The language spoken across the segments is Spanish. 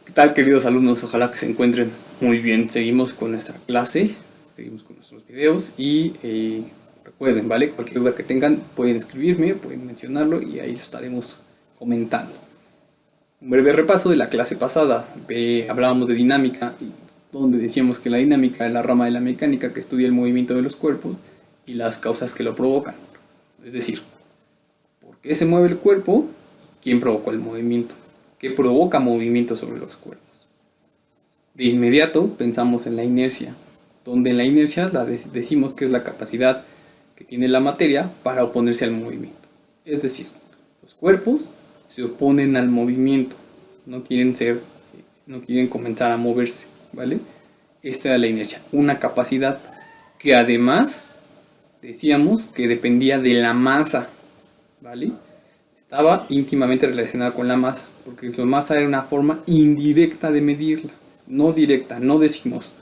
¿Qué tal, queridos alumnos? Ojalá que se encuentren muy bien. Seguimos con nuestra clase, seguimos con nuestros videos y recuerden, ¿vale? Cualquier duda que tengan pueden escribirme, pueden mencionarlo y ahí lo estaremos comentando. Un breve repaso de la clase pasada. Hablábamos de dinámica, donde decíamos que la dinámica es la rama de la mecánica que estudia el movimiento de los cuerpos y las causas que lo provocan. Es decir, ¿por qué se mueve el cuerpo? ¿Quién provocó el movimiento? ¿Qué provoca movimiento sobre los cuerpos? De inmediato pensamos en la inercia, donde en la inercia decimos que es la capacidad que tiene la materia para oponerse al movimiento. Es decir, los cuerpos se oponen al movimiento, no quieren comenzar a moverse, ¿vale? Esta era la inercia, una capacidad que además decíamos que dependía de la masa, ¿vale? Estaba íntimamente relacionada con la masa, porque su masa era una forma indirecta de medirla, no directa. No decimos,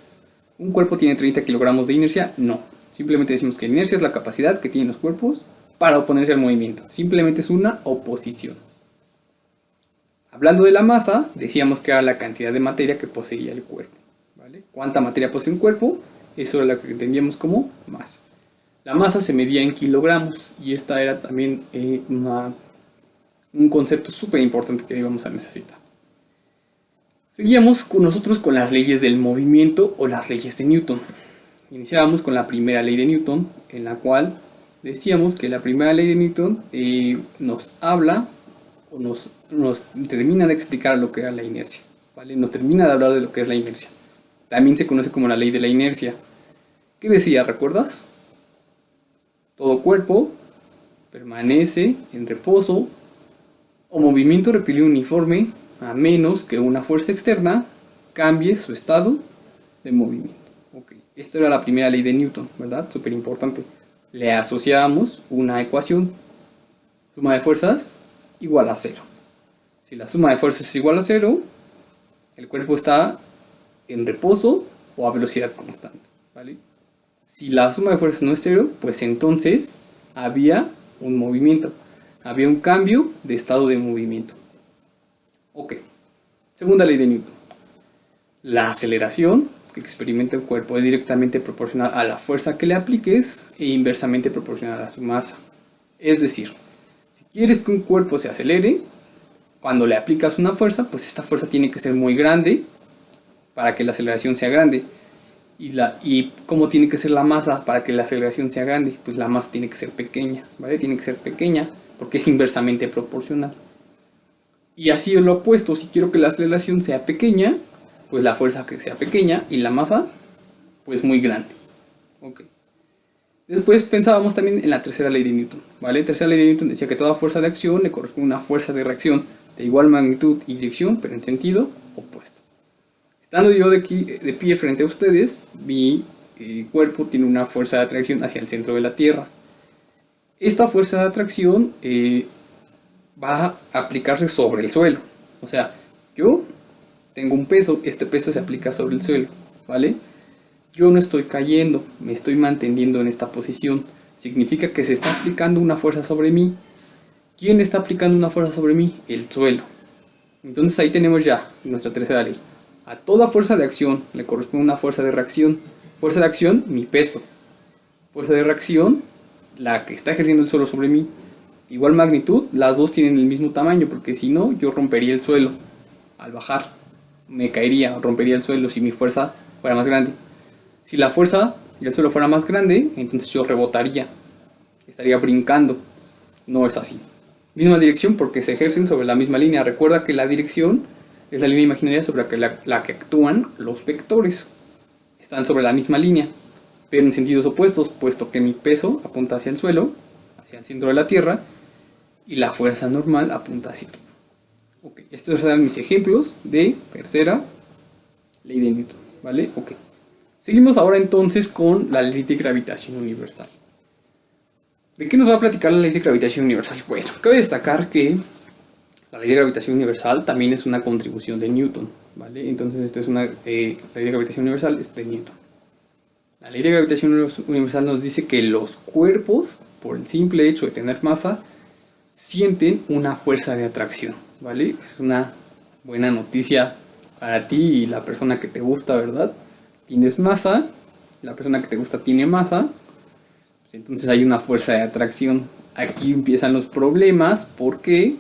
un cuerpo tiene 30 kilogramos de inercia, no. Simplemente decimos que inercia es la capacidad que tienen los cuerpos para oponerse al movimiento. Simplemente es una oposición. Hablando de la masa, decíamos que era la cantidad de materia que poseía el cuerpo, ¿vale? ¿Cuánta materia posee un cuerpo? Eso era lo que entendíamos como masa. La masa se medía en kilogramos y esta era también un concepto súper importante que íbamos a necesitar. Seguíamos nosotros con las leyes del movimiento o las leyes de Newton. Iniciábamos con la primera ley de Newton, en la cual decíamos que la primera ley de Newton nos habla o nos termina de explicar lo que era la inercia, ¿vale? Nos termina de hablar de lo que es la inercia. También se conoce como la ley de la inercia. ¿Qué decía? ¿Recuerdas? Todo cuerpo permanece en reposo o movimiento rectilíneo uniforme a menos que una fuerza externa cambie su estado de movimiento. Okay. Esta era la primera ley de Newton, ¿verdad? Súper importante. Le asociábamos una ecuación. Suma de fuerzas igual a 0. Si la suma de fuerzas es igual a 0, el cuerpo está en reposo o a velocidad constante, ¿vale? Si la suma de fuerzas no es 0, pues entonces había un movimiento. Había un cambio de estado de movimiento. Ok. Segunda ley de Newton. La aceleración que experimenta el cuerpo es directamente proporcional a la fuerza que le apliques e inversamente proporcional a su masa. Es decir, si quieres que un cuerpo se acelere, cuando le aplicas una fuerza, pues esta fuerza tiene que ser muy grande para que la aceleración sea grande. ¿Y cómo tiene que ser la masa para que la aceleración sea grande? Pues la masa tiene que ser pequeña, ¿vale? Tiene que ser pequeña porque es inversamente proporcional. Y así es lo opuesto, si quiero que la aceleración sea pequeña, pues la fuerza que sea pequeña y la masa, pues muy grande. Okay. Después pensábamos también en la tercera ley de Newton, ¿vale? La tercera ley de Newton decía que toda fuerza de acción le corresponde una fuerza de reacción de igual magnitud y dirección, pero en sentido opuesto. Estando yo de pie frente a ustedes, mi cuerpo tiene una fuerza de atracción hacia el centro de la Tierra. Esta fuerza de atracción va a aplicarse sobre el suelo. O sea, yo tengo un peso, este peso se aplica sobre el suelo, ¿vale? Yo no estoy cayendo, me estoy manteniendo en esta posición. Significa que se está aplicando una fuerza sobre mí. ¿Quién está aplicando una fuerza sobre mí? El suelo. Entonces ahí tenemos ya nuestra tercera ley. A toda fuerza de acción le corresponde una fuerza de reacción. Fuerza de acción, mi peso. Fuerza de reacción, la que está ejerciendo el suelo sobre mí. Igual magnitud, las dos tienen el mismo tamaño, porque si no, yo rompería el suelo al bajar. Me caería, rompería el suelo si mi fuerza fuera más grande. Si la fuerza del suelo fuera más grande, entonces yo rebotaría. Estaría brincando. No es así. Misma dirección porque se ejercen sobre la misma línea. Recuerda que la dirección es la línea imaginaria sobre la que actúan los vectores. Están sobre la misma línea, pero en sentidos opuestos, puesto que mi peso apunta hacia el suelo, hacia el centro de la Tierra, y la fuerza normal apunta hacia arriba. Okay. Estos serán mis ejemplos de tercera ley de Newton, ¿vale? Ok. Seguimos ahora entonces con la ley de gravitación universal. ¿De qué nos va a platicar la ley de gravitación universal? Bueno, cabe destacar que la ley de gravitación universal también es una contribución de Newton, ¿vale? Entonces esta es una ley de gravitación universal, es de Newton. La ley de gravitación universal nos dice que los cuerpos, por el simple hecho de tener masa, sienten una fuerza de atracción, ¿vale? Es una buena noticia para ti y la persona que te gusta, ¿verdad? Tienes masa, la persona que te gusta tiene masa, pues entonces hay una fuerza de atracción. Aquí empiezan los problemas porque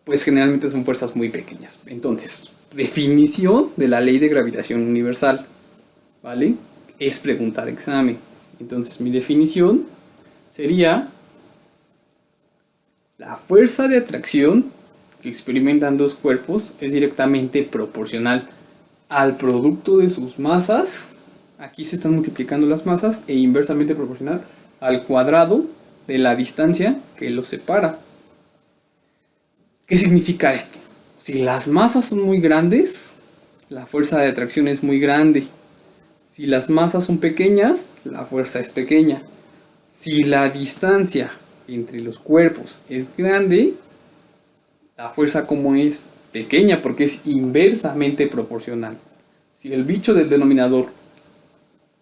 pues generalmente son fuerzas muy pequeñas. Entonces, definición de la ley de gravitación universal, ¿vale? Es pregunta de examen. Entonces, mi definición sería: la fuerza de atracción que experimentan dos cuerpos es directamente proporcional al producto de sus masas. Aquí se están multiplicando las masas, e inversamente proporcional al cuadrado de la distancia que los separa. ¿Qué significa esto? Si las masas son muy grandes, la fuerza de atracción es muy grande. Si las masas son pequeñas, la fuerza es pequeña. Si la distancia entre los cuerpos es grande, la fuerza como es pequeña porque es inversamente proporcional. Si el bicho del denominador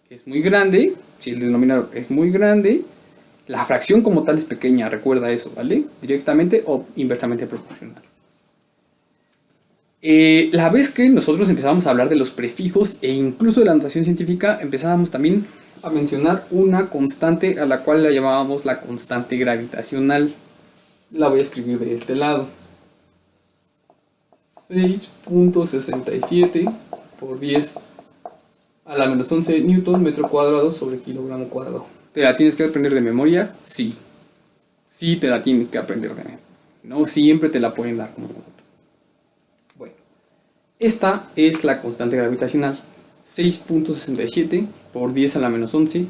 es muy grande, si el denominador es muy grande, la fracción como tal es pequeña, recuerda eso, ¿vale? Directamente o inversamente proporcional. La vez que nosotros empezamos a hablar de los prefijos e incluso de la notación científica, empezábamos también a mencionar una constante a la cual la llamábamos la constante gravitacional. La voy a escribir de este lado. 6.67 por 10 a la menos 11 newton metro cuadrado sobre kilogramo cuadrado. ¿Te la tienes que aprender de memoria? Sí. Sí te la tienes que aprender de memoria. No siempre te la pueden dar como ejemplo. Bueno, esta es la constante gravitacional. 6.67 por 10 a la menos 11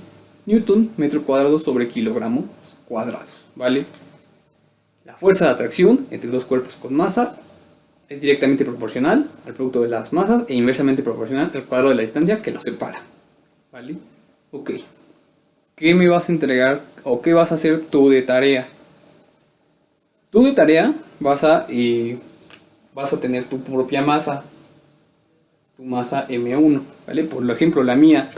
newton metro cuadrado sobre kilogramos cuadrados, ¿vale? La fuerza de atracción entre dos cuerpos con masa es directamente proporcional al producto de las masas e inversamente proporcional al cuadrado de la distancia que los separa, ¿vale? Ok. ¿Qué me vas a entregar o qué vas a hacer tú de tarea? Tú de tarea vas a tener tu propia masa, tu masa M1, ¿vale? Por ejemplo, la mía,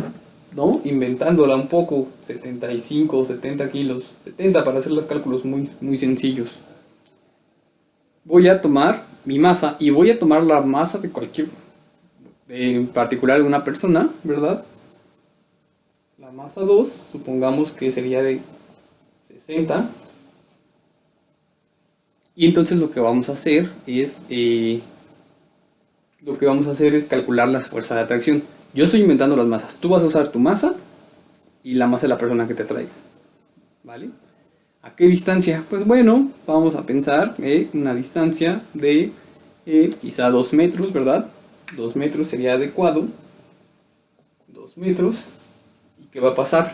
¿no? Inventándola un poco, 75 o 70 kilos, 70 para hacer los cálculos muy, muy sencillos. Voy a tomar mi masa y voy a tomar la masa de en particular de una persona, ¿verdad? La masa 2, supongamos que sería de 60. Y entonces lo que vamos a hacer es calcular las fuerzas de atracción. Yo estoy inventando las masas. Tú vas a usar tu masa y la masa de la persona que te traiga, ¿vale? ¿A qué distancia? Pues bueno, vamos a pensar una distancia de quizá 2 metros, ¿verdad? 2 metros sería adecuado. 2 metros. ¿Y qué va a pasar?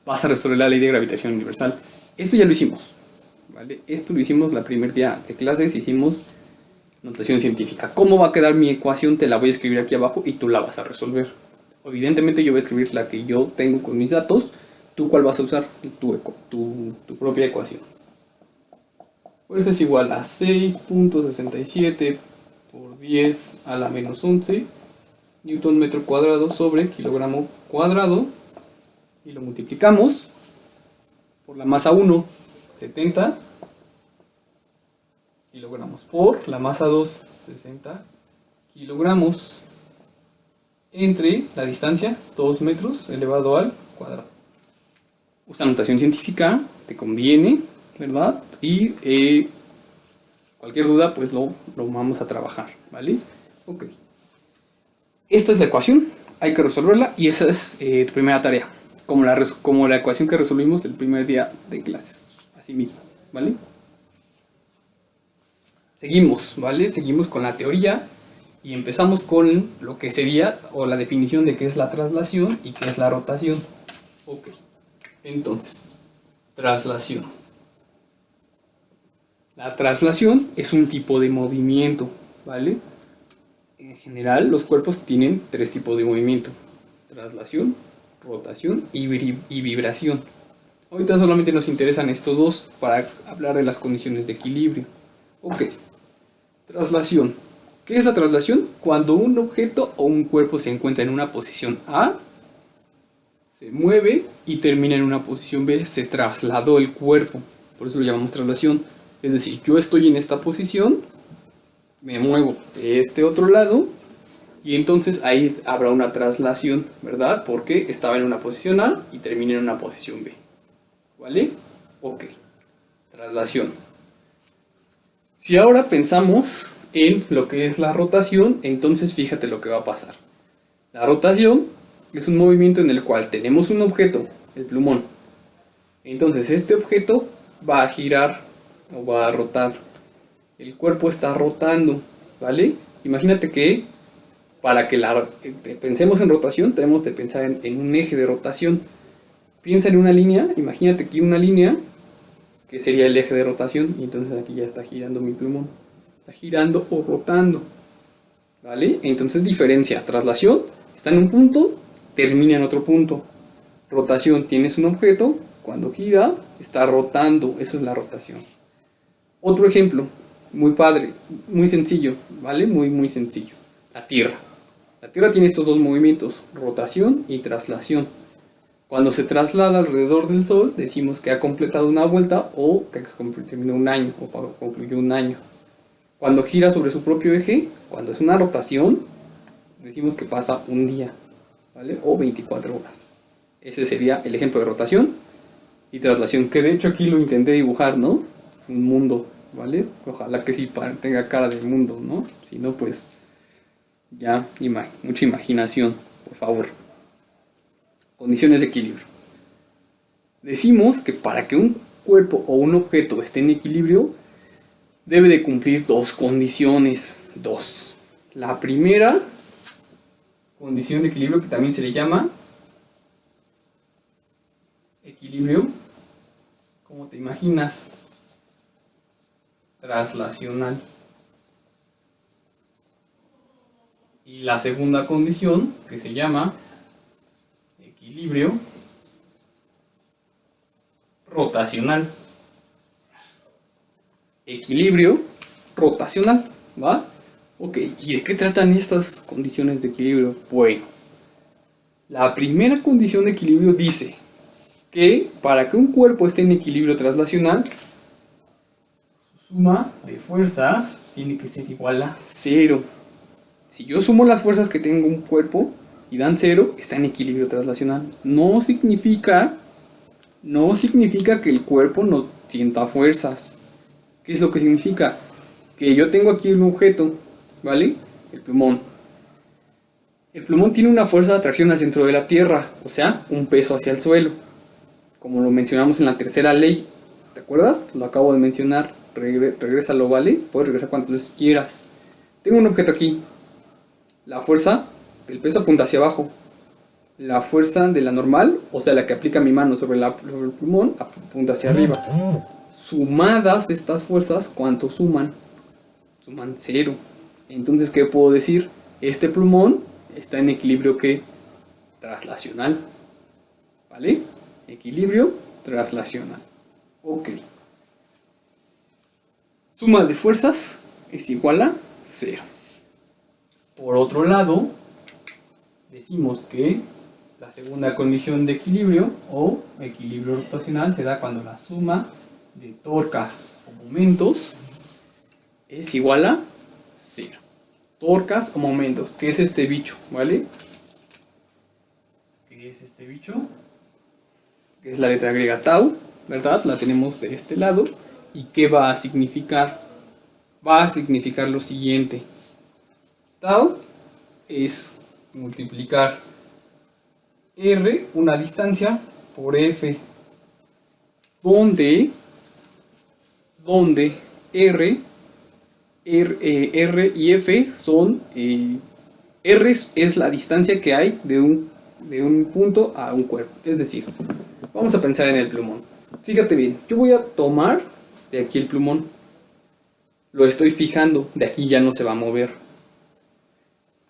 Vas a resolver la ley de gravitación universal. Esto ya lo hicimos, ¿vale? Esto lo hicimos el primer día de clases, hicimos notación científica. ¿Cómo va a quedar mi ecuación? Te la voy a escribir aquí abajo y tú la vas a resolver. Evidentemente yo voy a escribir la que yo tengo con mis datos. ¿Tú cuál vas a usar? Tu propia ecuación. Fuerza es igual a 6.67 por 10 a la menos 11 newton metro cuadrado sobre kilogramo cuadrado. Y lo multiplicamos por la masa 1, 70 kilogramos, por la masa 2, 60 kilogramos, entre la distancia, 2 metros elevado al cuadrado. Usa notación científica, te conviene, ¿verdad? Y cualquier duda, pues lo vamos a trabajar, ¿vale? Ok. Esta es la ecuación, hay que resolverla y esa es tu primera tarea, como la ecuación que resolvimos el primer día de clases, así mismo, ¿vale? Seguimos, ¿vale? Seguimos con la teoría y empezamos con lo que sería, o la definición de qué es la traslación y qué es la rotación. Ok, entonces, traslación. La traslación es un tipo de movimiento, ¿vale? En general, los cuerpos tienen 3 tipos de movimiento: traslación, rotación y vibración. Ahorita solamente nos interesan estos dos para hablar de las condiciones de equilibrio. Ok, traslación. ¿Qué es la traslación? Cuando un objeto o un cuerpo se encuentra en una posición A, se mueve y termina en una posición B, se trasladó el cuerpo. Por eso lo llamamos traslación. Es decir, yo estoy en esta posición, me muevo de este otro lado Y entonces ahí habrá una traslación, ¿verdad? Porque estaba en una posición A y termina en una posición B. ¿Vale? Ok. Traslación. Si ahora pensamos en lo que es la rotación, entonces fíjate lo que va a pasar. La rotación es un movimiento en el cual tenemos un objeto, el plumón. Entonces este objeto va a girar o va a rotar. El cuerpo está rotando, ¿vale? Imagínate que para que pensemos en rotación, tenemos que pensar en un eje de rotación. Piensa en una línea, imagínate aquí una línea que sería el eje de rotación, y entonces aquí ya está girando mi plumón. Está girando o rotando, ¿vale? Entonces diferencia, traslación, está en un punto, termina en otro punto. Rotación, tienes un objeto, cuando gira, está rotando, eso es la rotación. Otro ejemplo, muy padre, muy sencillo, ¿vale? Muy sencillo. La Tierra. La Tierra tiene estos dos movimientos, rotación y traslación. Cuando se traslada alrededor del Sol, decimos que ha completado una vuelta o que terminó un año o concluyó un año. Cuando gira sobre su propio eje, cuando es una rotación, decimos que pasa un día, ¿vale? O 24 horas. Ese sería el ejemplo de rotación y traslación, que de hecho aquí lo intenté dibujar, ¿no? Un mundo, ¿vale? Ojalá que sí tenga cara de mundo, ¿no? Si no, pues ya mucha imaginación, por favor. Condiciones de equilibrio. Decimos que para que un cuerpo o un objeto esté en equilibrio, debe de cumplir dos condiciones. Dos. La primera condición de equilibrio, que también se le llama equilibrio, ¿cómo te imaginas? Traslacional. Y la segunda condición, que se llama equilibrio rotacional. Equilibrio rotacional, ¿va? Ok, ¿y de qué tratan estas condiciones de equilibrio? Bueno, la primera condición de equilibrio dice que para que un cuerpo esté en equilibrio traslacional, su suma de fuerzas tiene que ser igual a 0. Si yo sumo las fuerzas que tengo un cuerpo y dan 0, está en equilibrio traslacional. No significa que el cuerpo no sienta fuerzas. ¿Qué es lo que significa? Que yo tengo aquí un objeto, ¿vale? El plumón. El plumón tiene una fuerza de atracción al centro de la Tierra, o sea, un peso hacia el suelo. Como lo mencionamos en la tercera ley. ¿Te acuerdas? Lo acabo de mencionar. Regrésalo, ¿vale? Puedes regresar cuantas veces quieras. Tengo un objeto aquí. La fuerza del peso apunta hacia abajo. La fuerza de la normal, o sea, la que aplica mi mano sobre el plumón, apunta hacia arriba. Sumadas estas fuerzas, ¿cuánto suman? Suman 0. Entonces, ¿qué puedo decir? Este plumón está en equilibrio, ¿qué? Traslacional. ¿Vale? Equilibrio traslacional. Ok. Suma de fuerzas es igual a 0. Por otro lado, decimos que la segunda condición de equilibrio o equilibrio rotacional se da cuando la suma de torcas o momentos es igual a 0. Torcas o momentos. ¿Qué es este bicho? ¿Vale? ¿Qué es este bicho? Que es la letra griega tau, ¿verdad? La tenemos de este lado. ¿Y qué va a significar? Va a significar lo siguiente. Tau es multiplicar R, una distancia, por F, donde R y F son, R es la distancia que hay de un punto a un cuerpo. Es decir, vamos a pensar en el plumón. Fíjate bien, yo voy a tomar de aquí el plumón, lo estoy fijando, de aquí ya no se va a mover.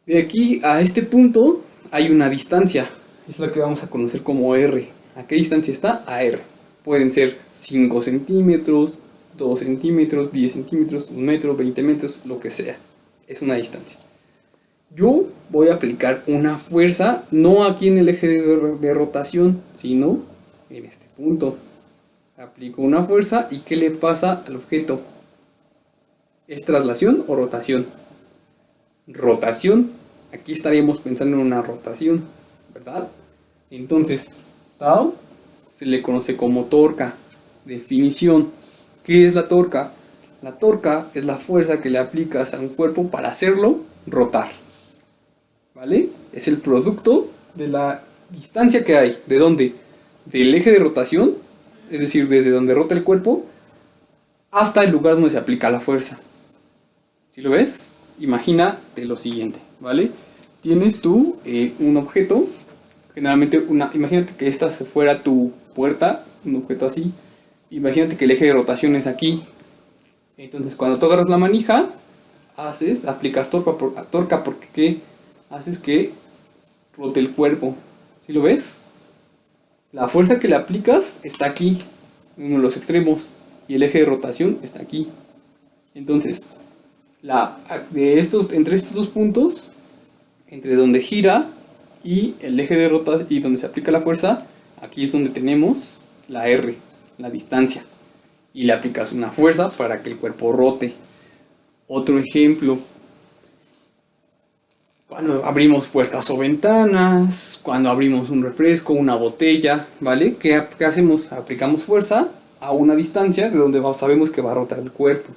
De aquí a este punto hay una distancia, es la que vamos a conocer como R. ¿A qué distancia está? A R. Pueden ser 5 centímetros, 2 centímetros, 10 centímetros, 1 metro, 20 metros, lo que sea. Es una distancia. Yo voy a aplicar una fuerza, no aquí en el eje de rotación, sino en este punto. Aplico una fuerza y ¿qué le pasa al objeto? ¿Es traslación o rotación? Rotación. aquí estaríamos pensando en una rotación, ¿verdad? Entonces, tau se le conoce como torca. Definición: ¿qué es la torca? La torca es la fuerza que le aplicas a un cuerpo para hacerlo rotar, ¿vale? Es el producto de la distancia que hay. ¿De dónde? Del eje de rotación, es decir, desde donde rota el cuerpo, hasta el lugar donde se aplica la fuerza. ¿Sí lo ves? Imagínate lo siguiente, ¿vale? Tienes tú un objeto, generalmente imagínate que esta se fuera tu puerta, un objeto así. Imagínate que el eje de rotación es aquí. Entonces cuando tú agarras la manija, aplicas torca porque ¿qué? Haces que rote el cuerpo. ¿Sí lo ves? La fuerza que le aplicas está aquí, en uno de los extremos, y el eje de rotación está aquí. Entonces, entre estos dos puntos, entre donde gira y el eje de rotación y donde se aplica la fuerza, aquí es donde tenemos la R, la distancia, y le aplicas una fuerza para que el cuerpo rote. Otro ejemplo: cuando abrimos puertas o ventanas, cuando abrimos un refresco, una botella, ¿vale? ¿Qué hacemos? Aplicamos fuerza a una distancia de donde sabemos que va a rotar el cuerpo,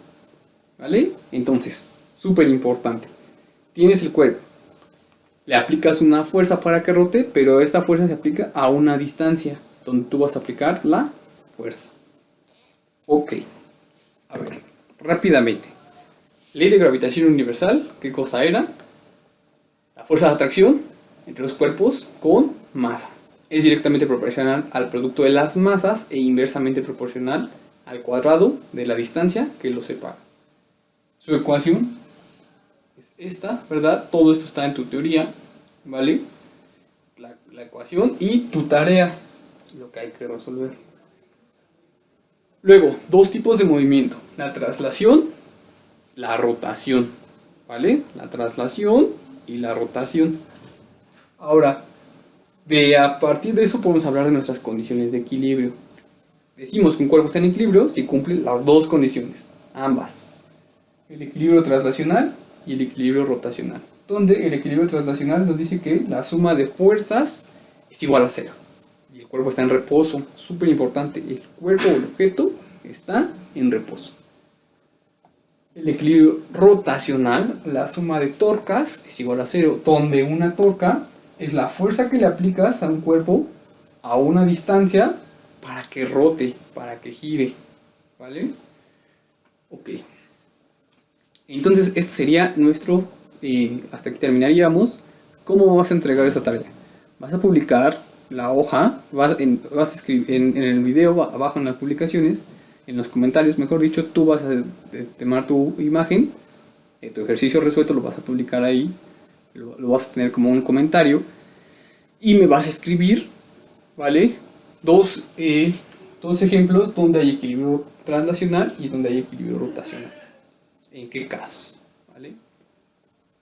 ¿vale? Entonces, súper importante. Tienes el cuerpo, le aplicas una fuerza para que rote, pero esta fuerza se aplica a una distancia donde tú vas a aplicar la fuerza. Ok, a ver, rápidamente. Ley de gravitación universal, ¿qué cosa era? La fuerza de atracción entre los cuerpos con masa. Es directamente proporcional al producto de las masas e inversamente proporcional al cuadrado de la distancia que los separa. Su ecuación es esta, ¿verdad? Todo esto está en tu teoría, ¿vale? La ecuación y tu tarea, lo que hay que resolver. Luego, dos tipos de movimiento: la traslación, la rotación, ¿vale? La traslación y la rotación. Ahora, a partir de eso podemos hablar de nuestras condiciones de equilibrio. Decimos que un cuerpo está en equilibrio si cumple las dos condiciones, ambas: el equilibrio traslacional y el equilibrio rotacional, donde el equilibrio traslacional nos dice que la suma de fuerzas es igual a cero y el cuerpo está en reposo. Súper importante, el cuerpo o el objeto está en reposo. El equilibrio rotacional, la suma de torcas es igual a cero, donde una torca es la fuerza que le aplicas a un cuerpo a una distancia para que rote, para que gire, ¿vale? Ok. Entonces este sería nuestro, hasta aquí terminaríamos. ¿Cómo vas a entregar esa tarea? Vas a publicar la hoja, vas a escribir en el video, abajo en las publicaciones, en los comentarios, mejor dicho, tú vas a tomar tu imagen, tu ejercicio resuelto lo vas a publicar ahí, lo vas a tener como un comentario y me vas a escribir, ¿vale? Dos ejemplos donde hay equilibrio translacional y donde hay equilibrio rotacional. ¿En qué casos? ¿Vale?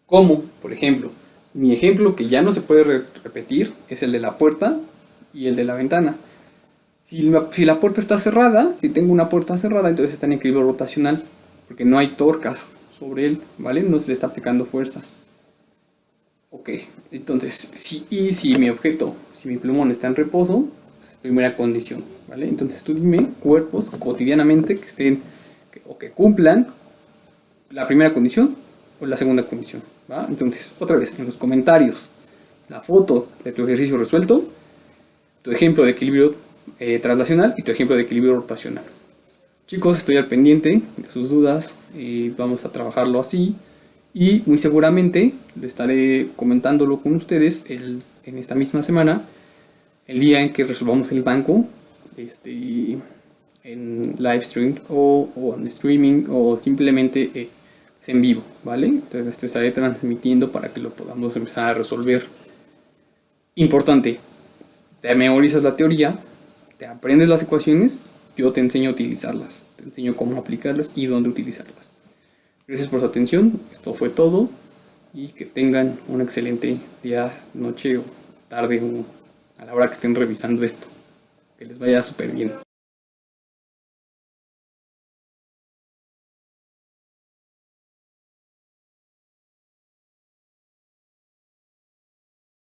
Como, por ejemplo, mi ejemplo que ya no se puede repetir es el de la puerta y el de la ventana. Si la puerta está cerrada, si tengo una puerta cerrada, entonces está en equilibrio rotacional, porque no hay torcas sobre él, ¿vale? No se le está aplicando fuerzas. Ok, entonces, si mi plumón está en reposo, pues, primera condición, ¿vale? Entonces tú dime cuerpos cotidianamente que estén o que cumplan la primera condición o la segunda condición, ¿va? Entonces, otra vez, en los comentarios, la foto de tu ejercicio resuelto, tu ejemplo de equilibrio traslacional y tu ejemplo de equilibrio rotacional. Chicos, estoy al pendiente de sus dudas, vamos a trabajarlo así y muy seguramente lo estaré comentándolo con ustedes en esta misma semana, el día en que resolvamos el banco, en live stream o en streaming o simplemente en vivo, ¿vale? Entonces te estaré transmitiendo para que lo podamos empezar a resolver. Importante, te memorizas la teoría, te aprendes las ecuaciones, yo te enseño a utilizarlas, te enseño cómo aplicarlas y dónde utilizarlas. Gracias por su atención, esto fue todo y que tengan un excelente día, noche o tarde o a la hora que estén revisando esto. Que les vaya súper bien.